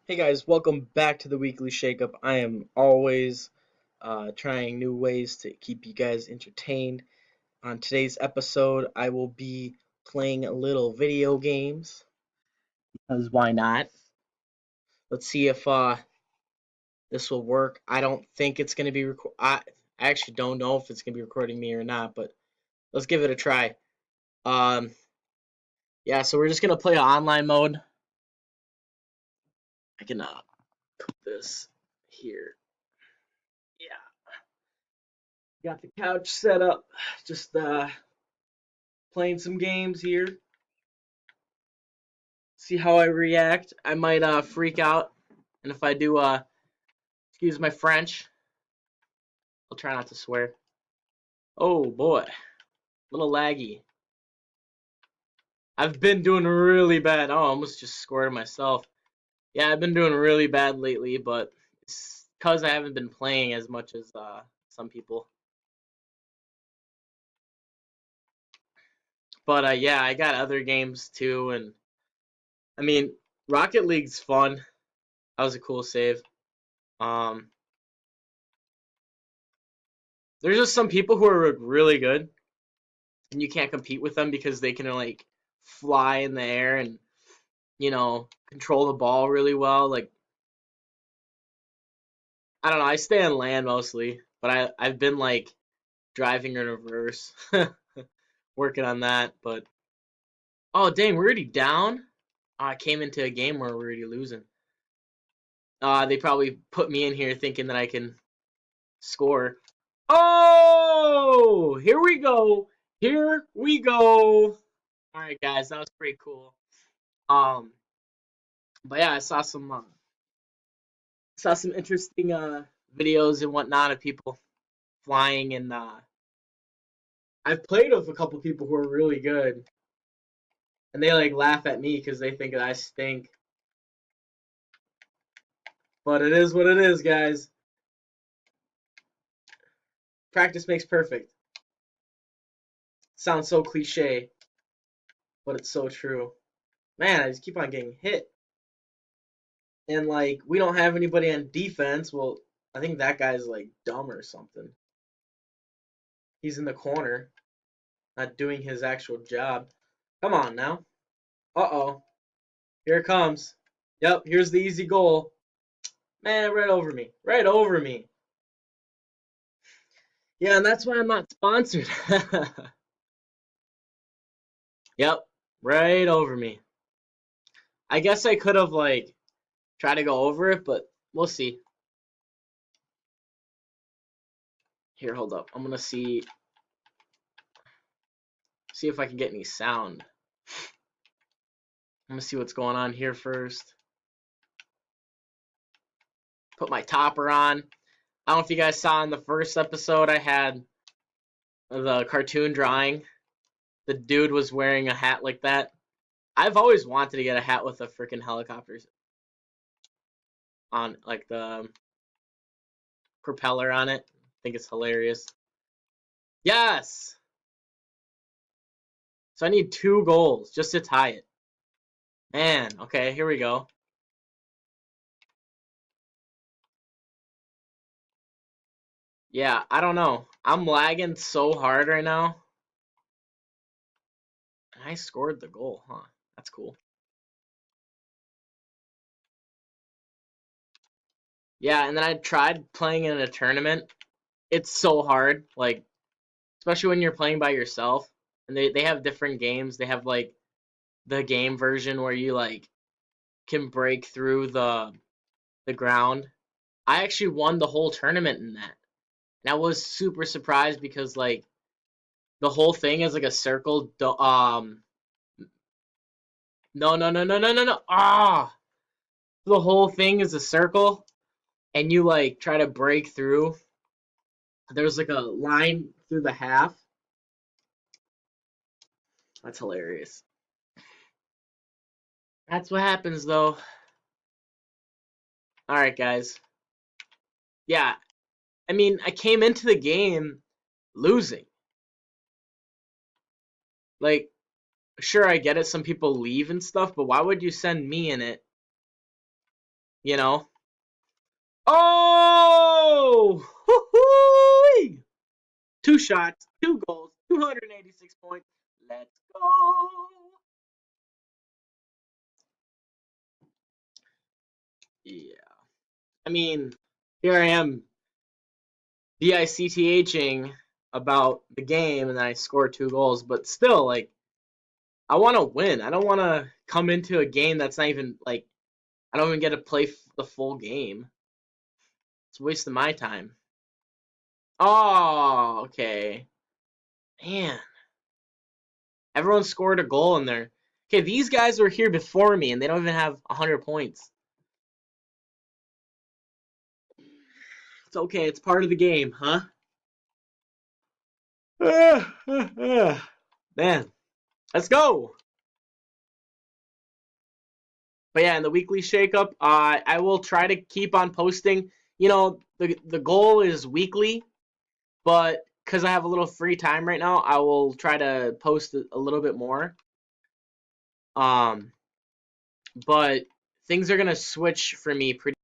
Hey guys, welcome back to the Weekly Shakeup. I am always trying new ways to keep you guys entertained. On today's episode, I will be playing a little video games. Because why not? Let's see if this will work. I don't think it's going to be I actually don't know if it's going to be recording me or not, but let's give it a try. Um, yeah, so we're just going to play an online mode. I can put this here. Yeah. Got the couch set up. Just playing some games here. See how I react. I might freak out, and if I do, excuse my French. I'll try not to swear. Oh boy, a little laggy. I've been doing really bad. Oh, I almost just scored myself. Yeah, I've been doing really bad lately, but it's because I haven't been playing as much as some people. But yeah, I got other games too, and I mean, Rocket League's fun. That was a cool save. Um, there's just some people who are really good, and you can't compete with them because they can like fly in the air and control the ball really well. Like I don't know, I stay on land mostly, but I've been like driving in reverse, working on that. But oh dang, we're already down. I came into a game where we're already losing. They probably put me in here thinking that I can score. Oh, here we go. Here we go. All right, guys, that was pretty cool. Um, but yeah, I saw some interesting videos and whatnot of people flying, and I've played with a couple people who are really good, and they like laugh at me because they think that I stink. But it is what it is, guys. Practice makes perfect. Sounds so cliche, but it's so true. Man, I just keep on getting hit. And like we don't have anybody on defense. Well, I think that guy's like dumb or something. He's in the corner, not doing his actual job. Come on now. Uh-oh. Here it comes. Yep, here's the easy goal. Man, right over me. Right over me. Yeah, and that's why I'm not sponsored. Yep, right over me. I guess I could have like tried to go over it, but we'll see. Here, hold up. I'm gonna see if I can get any sound. I'm gonna see what's going on here first. Put my topper on. I don't know if you guys saw in the first episode I had the cartoon drawing. The dude was wearing a hat like that. I've always wanted to get a hat with a freaking helicopter on, like the propeller on it. I think it's hilarious. Yes! So I need 2 goals just to tie it. Man, okay, here we go. Yeah, I don't know. I'm lagging so hard right now. And I scored the goal, huh? That's cool. Yeah, and then I tried playing in a tournament. It's so hard, like, especially when you're playing by yourself. And they have different games. They have like the game version where you like can break through the ground. I actually won the whole tournament in that. And I was super surprised because like the whole thing is like a circle. No, no, no, no, no, no, no. Ah, the whole thing is a circle, and you like try to break through. There's like a line through the half. That's hilarious. That's what happens though. All right, guys. Yeah, I mean, I came into the game losing. Like, sure, I get it. Some people leave and stuff, but why would you send me in it you know. Oh! Hoo-hoo! 2 shots, 2 goals, 286 points. Let's go! Yeah. I mean, here I am BICTHing about the game and then I score 2 goals, but still, like, I want to win. I don't want to come into a game that's not even, like, I don't even get to play the full game. It's a waste of my time. Oh, okay. Man. Everyone scored a goal in there. Okay, these guys were here before me and they don't even have 100 points. It's okay, it's part of the game, huh? Man, let's go. But yeah, in the weekly shakeup, I will try to keep on posting. You know, the goal is weekly, but because I have a little free time right now, I will try to post a little bit more. But things are gonna switch for me pretty